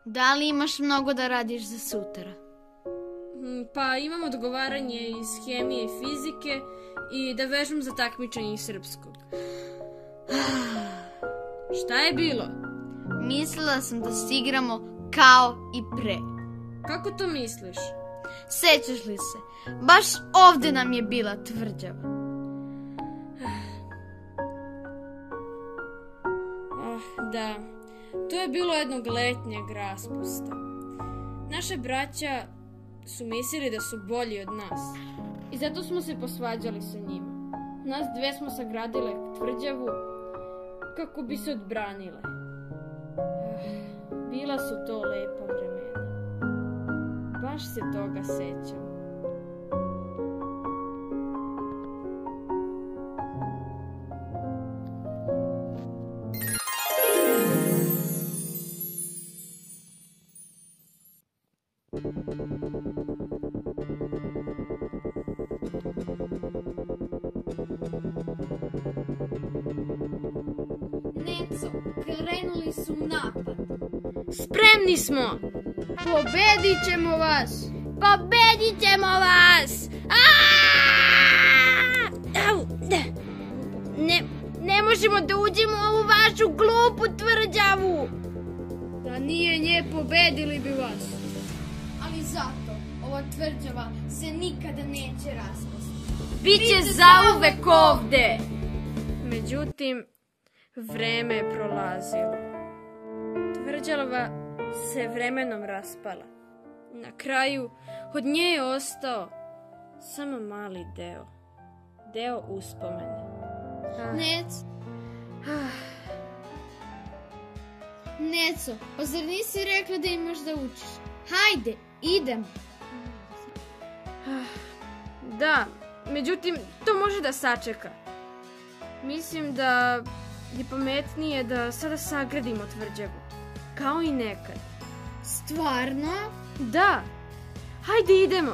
Da li imaš mnogo da radiš za sutra? Pa imam odgovaranje iz hemije i fizike i da vežbam za takmičenje iz srpskog. Šta je bilo? Mislila sam da se igramo kao i pre. Kako to misliš? Sećaš li se? Baš ovde nam je bila tvrđava. Da, to je bilo jednog letnjeg raspusta. Naše braća su mislili da su bolji od nas i zato smo se posvađali sa njima. Nas dve smo sagradile tvrđavu kako bi se odbranile. Bila su to lepa vremena. Baš se toga sećam. Neco, krenuli su u napad. Spremni smo! Pobedit ćemo vas! Pobedit ćemo vas! Ne možemo da uđemo u ovu vašu glupu tvrđavu! Da nije nje, pobedili bi vas. Ali zato ova tvrđava se nikada neće raspasti. Biće zauvek ovde! Međutim, vreme je prolazilo. Tvrđava se vremenom raspala. Na kraju, od nje je ostao samo mali deo. Deo uspomene. Neco, pa zar nisi rekla da imaš da učiš? Hajde, idemo. Da, međutim, to može da sačeka. Mislim da je pametnije da sada sagradimo tvrđavu. Kao i nekad. Stvarno? Da, hajde idemo.